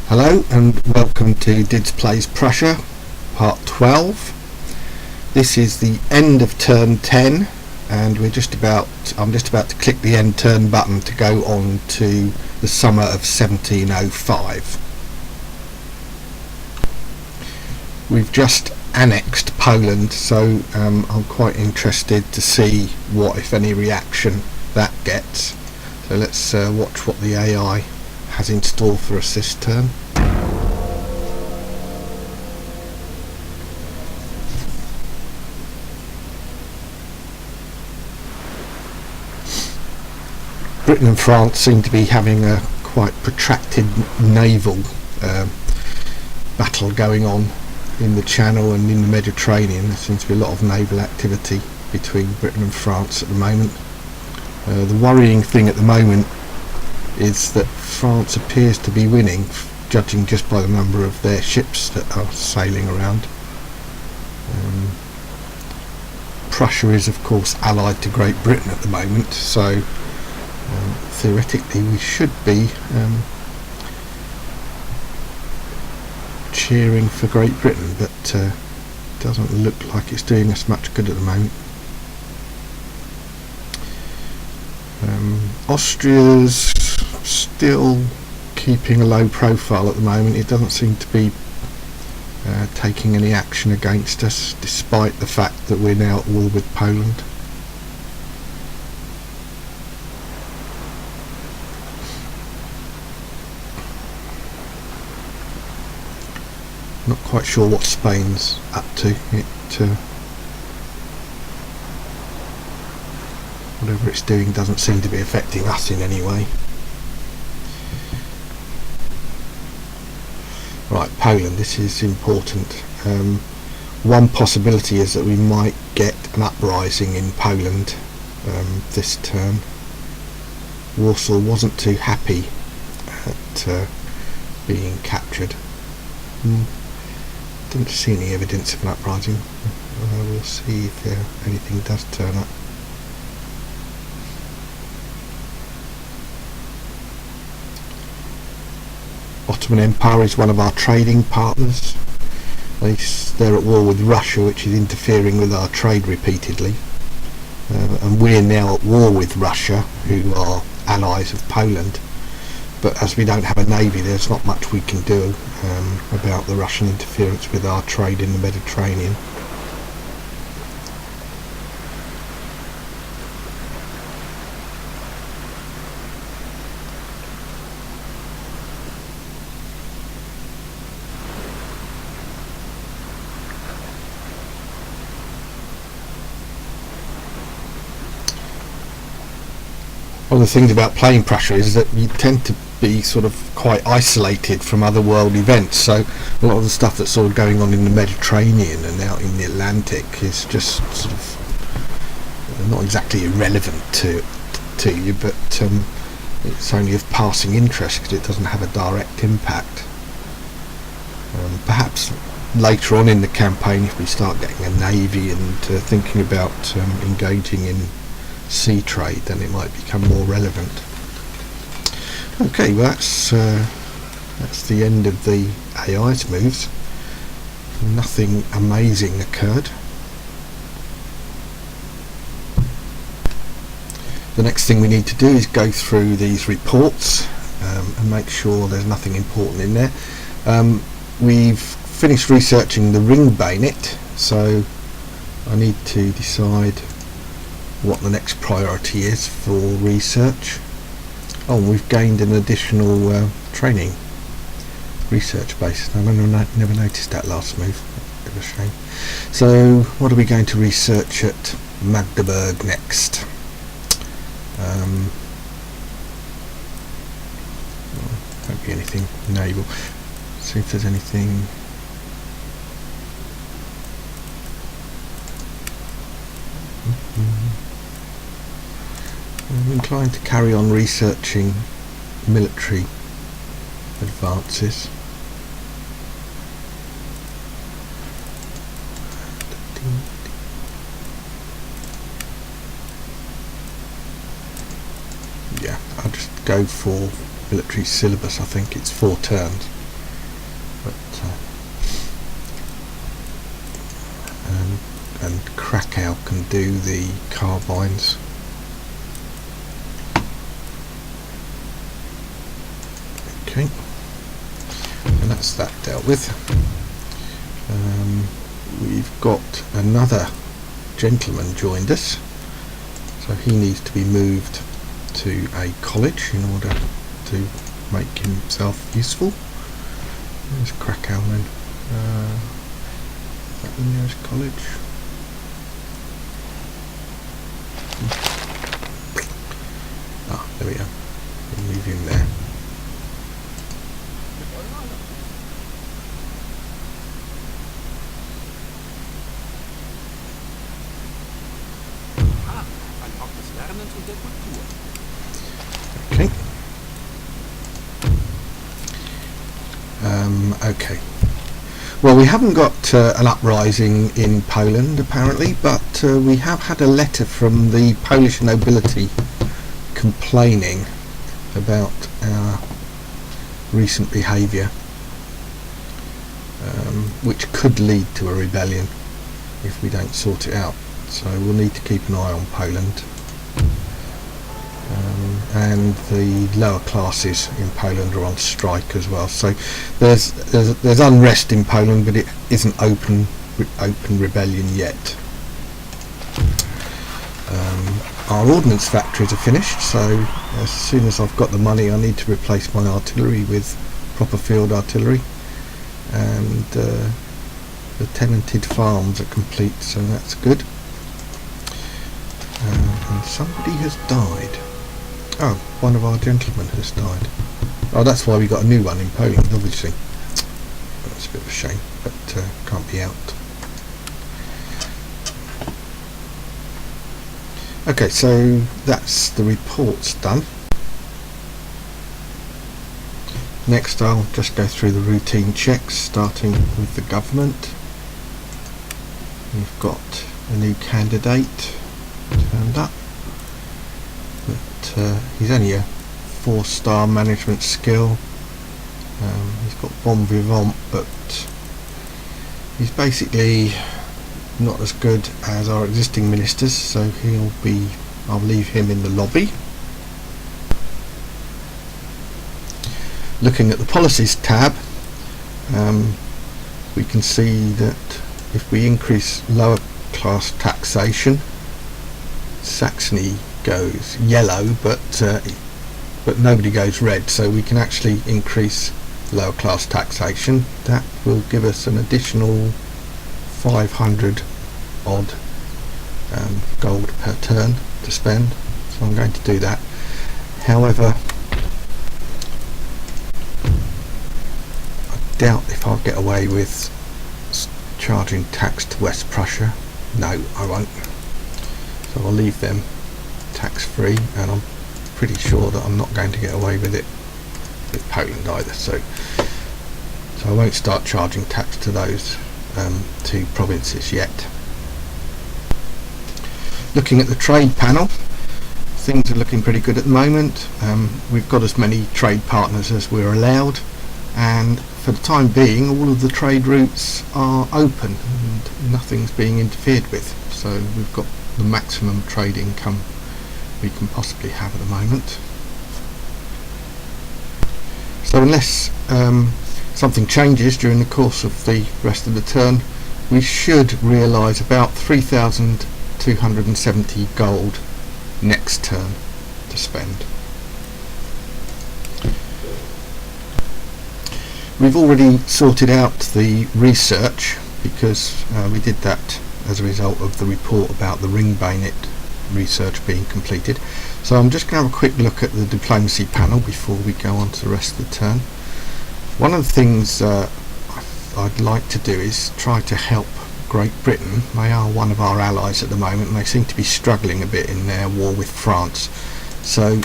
Hello and welcome to Didz Plays Prussia, part 12. This is the end of turn 10 and I'm just about to click the end turn button to go on to the summer of 1705. We've just annexed Poland, so I'm quite interested to see what, if any, reaction that gets. So let's watch what the AI has in store for us this turn. Britain and France seem to be having a quite protracted naval battle going on in the Channel and in the Mediterranean. There seems to be a lot of naval activity between Britain and France at the moment. The worrying thing at the moment is that France appears to be winning, judging just by the number of their ships that are sailing around. Prussia is of course allied to Great Britain at the moment, so theoretically we should be cheering for Great Britain, but doesn't look like it's doing us much good at the moment. Austria's still keeping a low profile at the moment. It doesn't seem to be taking any action against us, despite the fact that we're now at war with Poland. Not quite sure what Spain's up to. Whatever it's doing doesn't seem to be affecting us in any way. Right, Poland, this is important. One possibility is that we might get an uprising in Poland this turn. Warsaw wasn't too happy at being captured. Didn't see any evidence of an uprising. We'll see if anything does turn up. Ottoman Empire is one of our trading partners. They're at war with Russia, which is interfering with our trade repeatedly. And we're now at war with Russia, who are allies of Poland. But as we don't have a navy, there's not much we can do about the Russian interference with our trade in the Mediterranean. One of the things about playing Prussia is that you tend to be sort of quite isolated from other world events, so a lot of the stuff that's sort of going on in the Mediterranean and out in the Atlantic is just sort of not exactly irrelevant to you, but it's only of passing interest because it doesn't have a direct impact. Perhaps later on in the campaign, if we start getting a navy and thinking about engaging in sea trade, then it might become more relevant. Okay, well that's the end of the AI's moves. Nothing amazing occurred. The next thing we need to do is go through these reports and make sure there's nothing important in there. We've finished researching the ring bayonet, so I need to decide what the next priority is for research. Oh, we've gained an additional training research base. I never noticed that last move. Bit of a shame. So what are we going to research at Magdeburg next? Won't be anything naval. See if there's anything. I'm inclined to carry on researching military advances. Yeah, I'll just go for military syllabus. I think it's 4 turns, but and Krakow can do the carbines. Okay, and that's that dealt with. We've got another gentleman joined us, so he needs to be moved to a college in order to make himself useful. There's Krakow then. Is that the nearest college? Ah, there we go. We'll move him there. Okay. Okay. Well, we haven't got an uprising in Poland apparently, but we have had a letter from the Polish nobility complaining about our recent behaviour, which could lead to a rebellion if we don't sort it out. So we'll need to keep an eye on Poland. And the lower classes in Poland are on strike as well. So there's unrest in Poland, but it isn't open rebellion yet. Our ordnance factories are finished, so as soon as I've got the money, I need to replace my artillery with proper field artillery, and the tenanted farms are complete, so that's good. And somebody has died. Oh, one of our gentlemen has died. Oh, that's why we got a new one in Poland, obviously. That's a bit of a shame, but can't be out. Okay, so that's the reports done. Next I'll just go through the routine checks, starting with the government. We've got a new candidate turned up, but he's only a 4-star management skill. He's got bon vivant, but he's basically not as good as our existing ministers, so I'll leave him in the lobby. Looking at the policies tab, we can see that if we increase lower class taxation, Saxony goes yellow, but nobody goes red, so we can actually increase lower class taxation. That will give us an additional 500 odd gold per turn to spend, so I'm going to do that. However, I doubt if I'll get away with charging tax to West Prussia. No, I won't. So I'll leave them tax free, and I'm pretty sure that I'm not going to get away with it with Poland either, so I won't start charging tax to those two provinces yet. Looking at the trade panel, things are looking pretty good at the moment. We've got as many trade partners as we're allowed, and for the time being all of the trade routes are open and nothing's being interfered with, so we've got the maximum trade income we can possibly have at the moment. So unless something changes during the course of the rest of the turn, we should realise about 3,270 gold next turn to spend. We've already sorted out the research because we did that as a result of the report about the ring bayonet research being completed. So I'm just going to have a quick look at the diplomacy panel before we go on to the rest of the turn. One of the things I'd like to do is try to help Great Britain. They are one of our allies at the moment and they seem to be struggling a bit in their war with France. So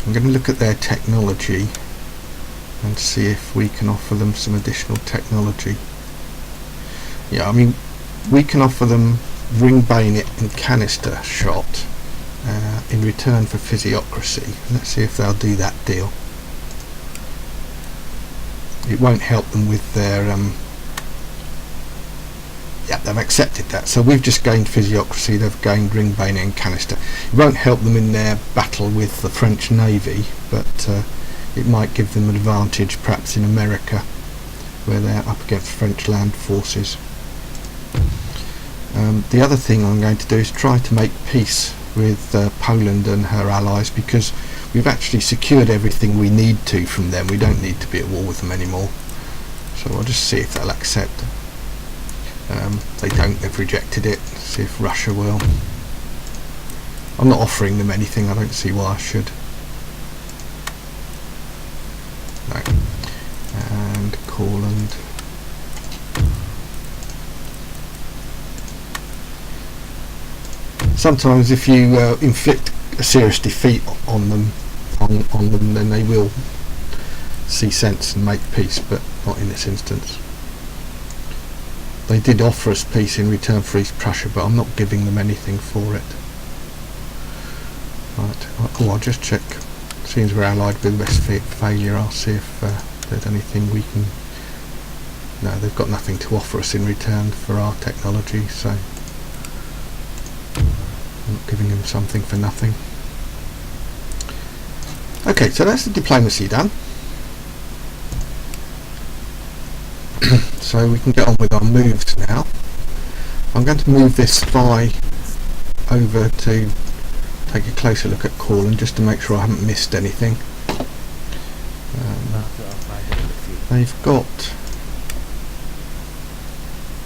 I'm going to look at their technology and see if we can offer them some additional technology. Yeah, I mean, we can offer them ring bayonet and canister shot in return for physiocracy. Let's see if they'll do that deal. It won't help them with their yeah, they've accepted that. So we've just gained physiocracy, they've gained ring bayonet and canister. It won't help them in their battle with the French Navy, but it might give them an advantage perhaps in America, where they're up against French land forces. The other thing I'm going to do is try to make peace with Poland and her allies, because we've actually secured everything we need to from them. We don't need to be at war with them anymore. So I'll just see if they'll accept. They don't, they've rejected it. See if Russia will. I'm not offering them anything, I don't see why I should. No. And Courland. Sometimes if you inflict a serious defeat on them, then they will see sense and make peace, but not in this instance. They did offer us peace in return for East Prussia, but I'm not giving them anything for it. Right. Oh, I'll just check. Seems we're allied with Westphalia. I'll see if there's anything we can. No, they've got nothing to offer us in return for our technology, so I'm not giving them something for nothing. Okay, so that's the diplomacy done. So we can get on with our moves now. I'm going to move this spy over to take a closer look at Courland, just to make sure I haven't missed anything. They've got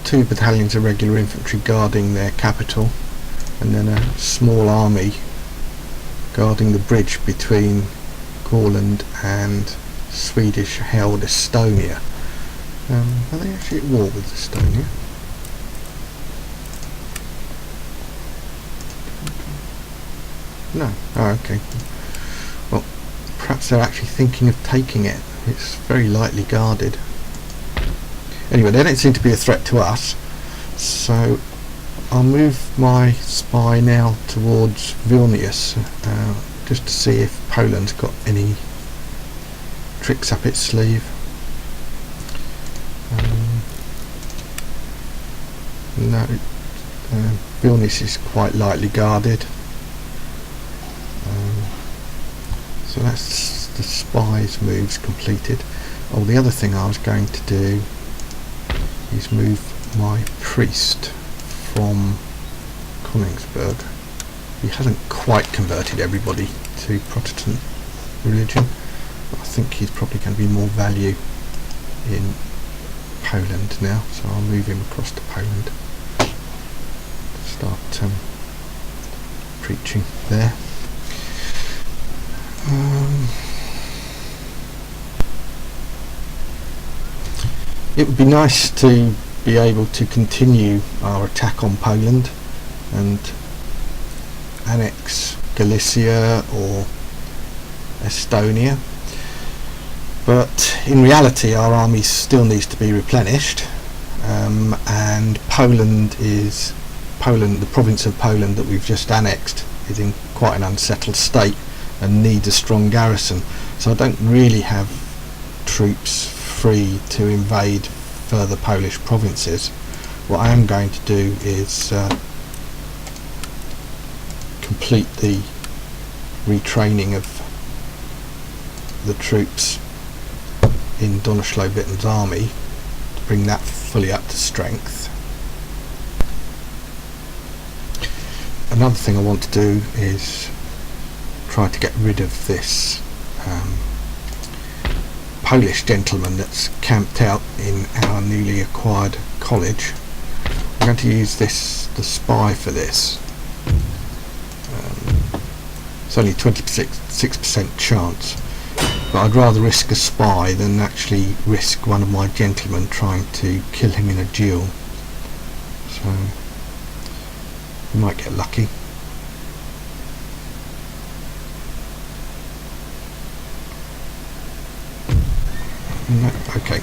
2 battalions of regular infantry guarding their capital, and then a small army guarding the bridge between Courland and Swedish-held Estonia. Are they actually at war with Estonia? No. Oh, okay. Well, perhaps they're actually thinking of taking it. It's very lightly guarded. Anyway, they don't seem to be a threat to us, so I'll move my spy now towards Vilnius, just to see if Poland's got any tricks up its sleeve. No, Vilnius is quite lightly guarded. So that's the spy's moves completed. Oh, the other thing I was going to do is move my priest from Königsberg. He hasn't quite converted everybody to Protestant religion, but I think he's probably going to be more value in Poland now, so I'll move him across to Poland. Start preaching there. It would be nice to be able to continue our attack on Poland and annex Galicia or Estonia, but in reality our army still needs to be replenished, and the province of Poland that we've just annexed is in quite an unsettled state and needs a strong garrison, so I don't really have troops free to invade further Polish provinces. What I am going to do is complete the retraining of the troops in Donoślubityn's army to bring that fully up to strength. Another thing I want to do is try to get rid of this Polish gentleman that's camped out in our newly acquired college. I'm going to use the spy for this. It's only 26% chance, but I'd rather risk a spy than actually risk one of my gentlemen trying to kill him in a duel. So we might get lucky. No, okay.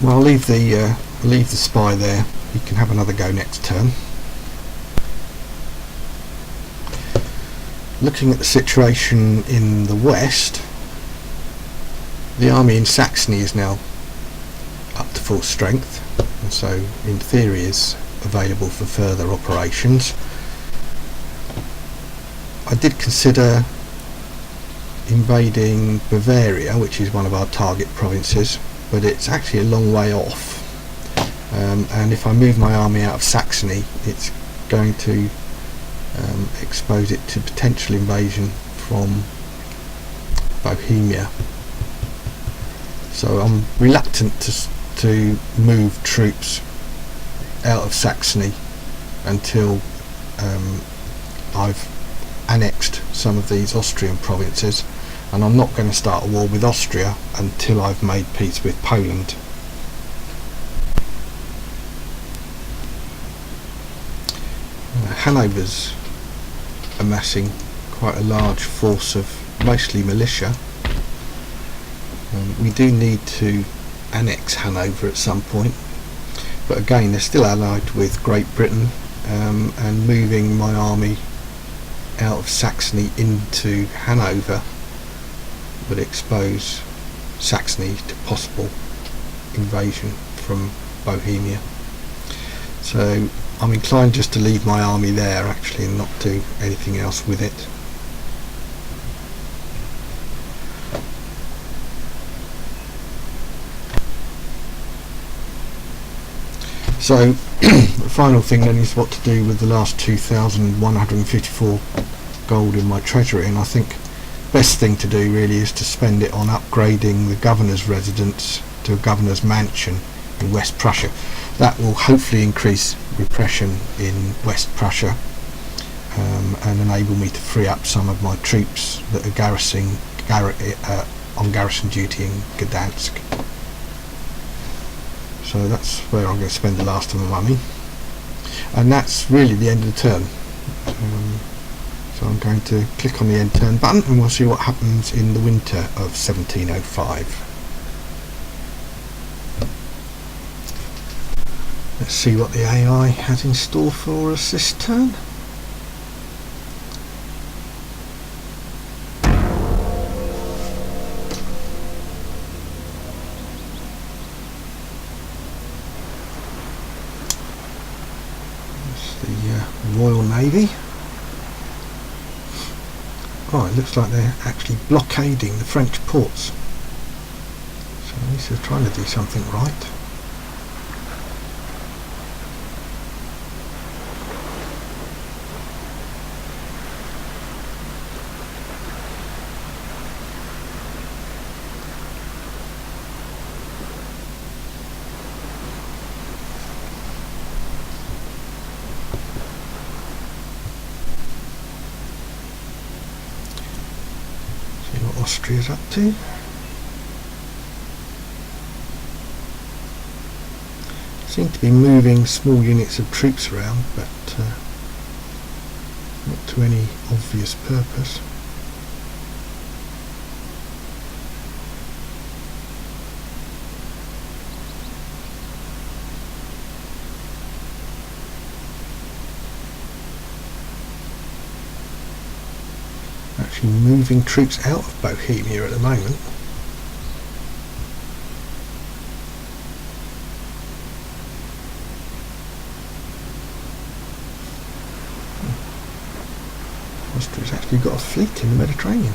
Well, I'll leave the spy there. You can have another go next turn. Looking at the situation in the west, the army in Saxony is now up to full strength, and so in theory is available for further operations. I did consider invading Bavaria, which is one of our target provinces, but it's actually a long way off, and if I move my army out of Saxony, it's going to expose it to potential invasion from Bohemia. So I'm reluctant to move troops out of Saxony until I've annexed some of these Austrian provinces, and I'm not going to start a war with Austria until I've made peace with Poland. Hanover's amassing quite a large force of mostly militia. We do need to annex Hanover at some point, but again they're still allied with Great Britain, and moving my army out of Saxony into Hanover would expose Saxony to possible invasion from Bohemia. So I'm inclined just to leave my army there actually and not do anything else with it. So the final thing then is what to do with the last 2,154 gold in my treasury, and I think best thing to do really is to spend it on upgrading the governor's residence to a governor's mansion in West Prussia. That will hopefully increase repression in West Prussia, and enable me to free up some of my troops that are on garrison duty in Gdansk. So that's where I'm going to spend the last of my money, and that's really the end of the turn. So I'm going to click on the end turn button and we'll see what happens in the winter of 1705. Let's see what the AI has in store for us this turn. That's the Royal Navy. Oh, it looks like they're actually blockading the French ports. So at least they're trying to do something right. Austria's up to. Seem to be moving small units of troops around, but not to any obvious purpose. Actually moving troops out of Bohemia at the moment. Austria's actually got a fleet in the Mediterranean.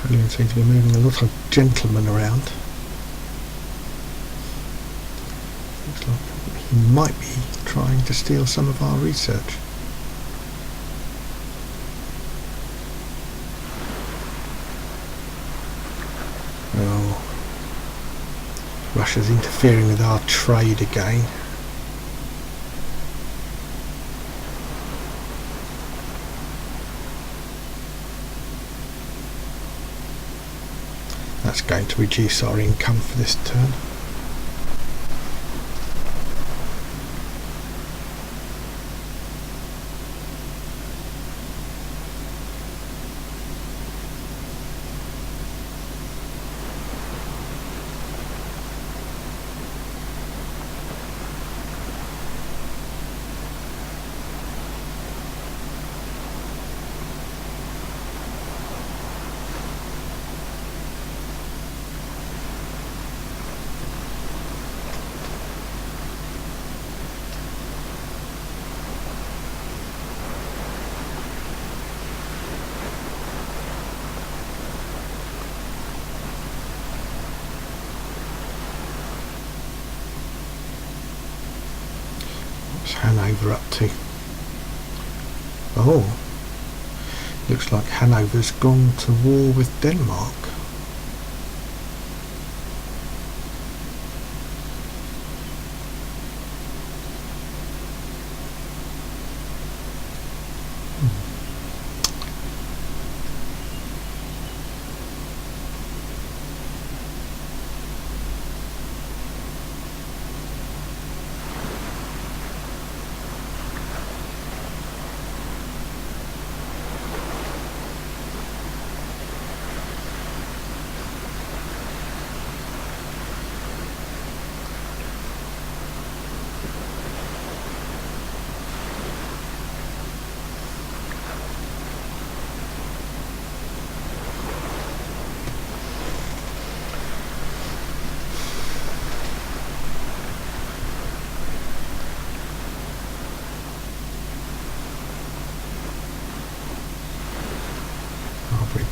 Napoleon seems to be moving a lot of gentlemen around. Looks like he might be trying to steal some of our research. Oh, Russia's interfering with our trade again. That's going to reduce our income for this turn. Hanover up to? Oh, looks like Hanover's gone to war with Denmark.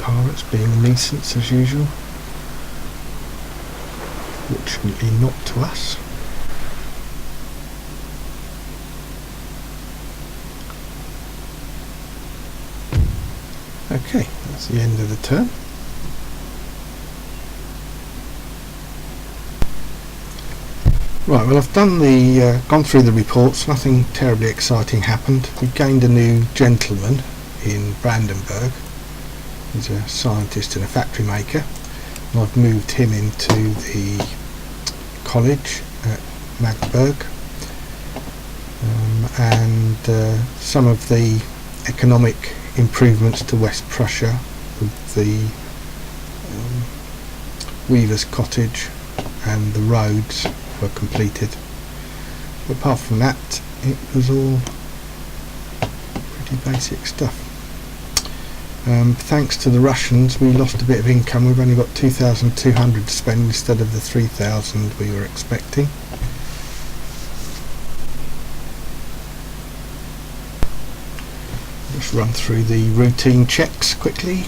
Pirates being a nuisance as usual. Fortunately not to us. Okay, that's the end of the turn. Right, well I've done gone through the reports. Nothing terribly exciting happened. We gained a new gentleman in Brandenburg. He's a scientist and a factory maker. And I've moved him into the college at Magdeburg. And some of the economic improvements to West Prussia, the weaver's cottage and the roads were completed. But apart from that, it was all pretty basic stuff. Thanks to the Russians, we lost a bit of income. We've only got 2,200 to spend instead of the 3,000 we were expecting. Just run through the routine checks quickly.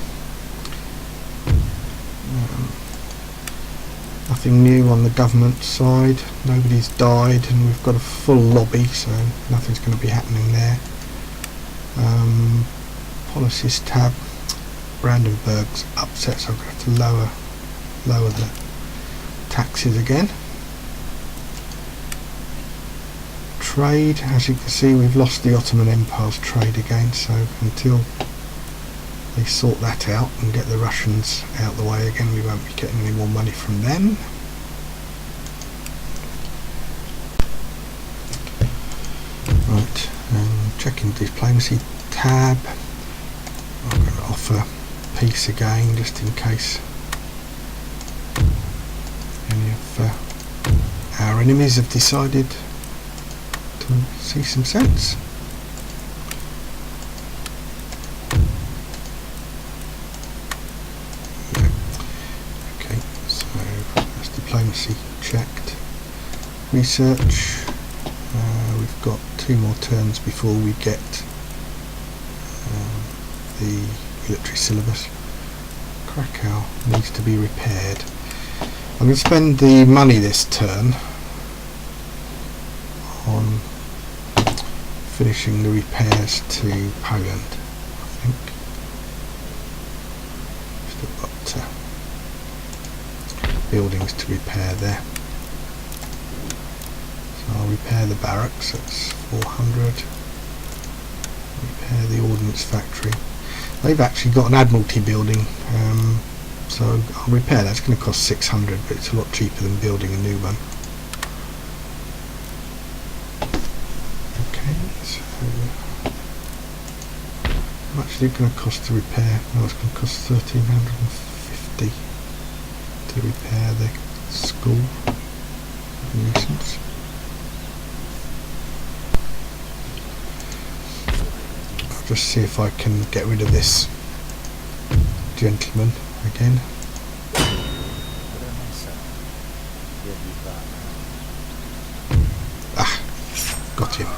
Nothing new on the government side. Nobody's died, and we've got a full lobby, so nothing's going to be happening there. Policies tab. Brandenburg's upset, so I'm going to have to lower the taxes again. Trade, as you can see, we've lost the Ottoman Empire's trade again, so until they sort that out and get the Russians out the way again, we won't be getting any more money from them. Right, checking diplomacy tab. I'm going to offer peace again, just in case any of our enemies have decided to see some sense. Okay, so that's diplomacy checked. Research, we've got 2 more turns before we get the military syllabus. Krakow needs to be repaired. I'm going to spend the money this turn on finishing the repairs to Poland, I think. Still got buildings to repair there. So I'll repair the barracks, that's 400. Repair the ordnance factory. They've actually got an Admiralty building So I'll repair that. It's going to cost 600, but it's a lot cheaper than building a new one. Okay, so how much is it going to cost to repair? No, it's going to cost 1,350 to repair the school. Nuisance. I'll just see if I can get rid of this gentleman again. Ah, got him.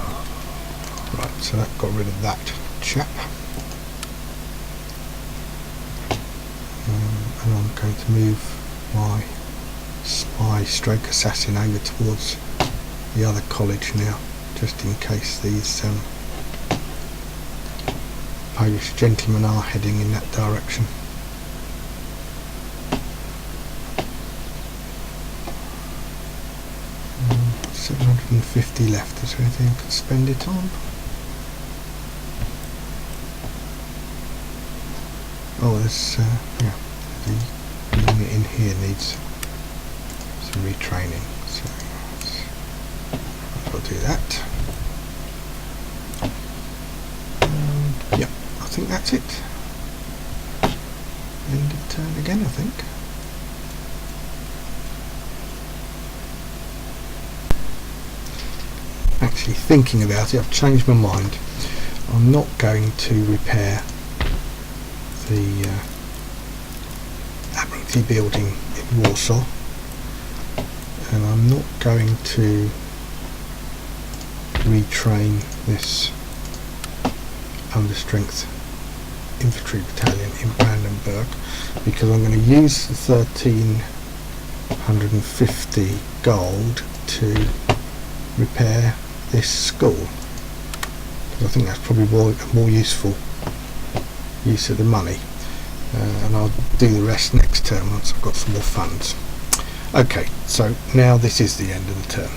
Right, so that got rid of that chap. And I'm going to move my spy stroke assassin over towards the other college now, just in case these Polish gentlemen are heading in that direction. 750 left. Is there anything I can spend it on? Oh, there's yeah, the unit in here needs some retraining, so I'll do that. Yep, I think that's it. End of turn again, I think. Actually thinking about it, I've changed my mind. I'm not going to repair the Admiralty building in Warsaw, and I'm not going to retrain this understrength infantry battalion in Brandenburg, because I'm going to use the 1,350 gold to repair this school, because I think that's probably a more useful use of the money, and I'll do the rest next term once I've got some more funds. Okay, so now this is the end of the turn.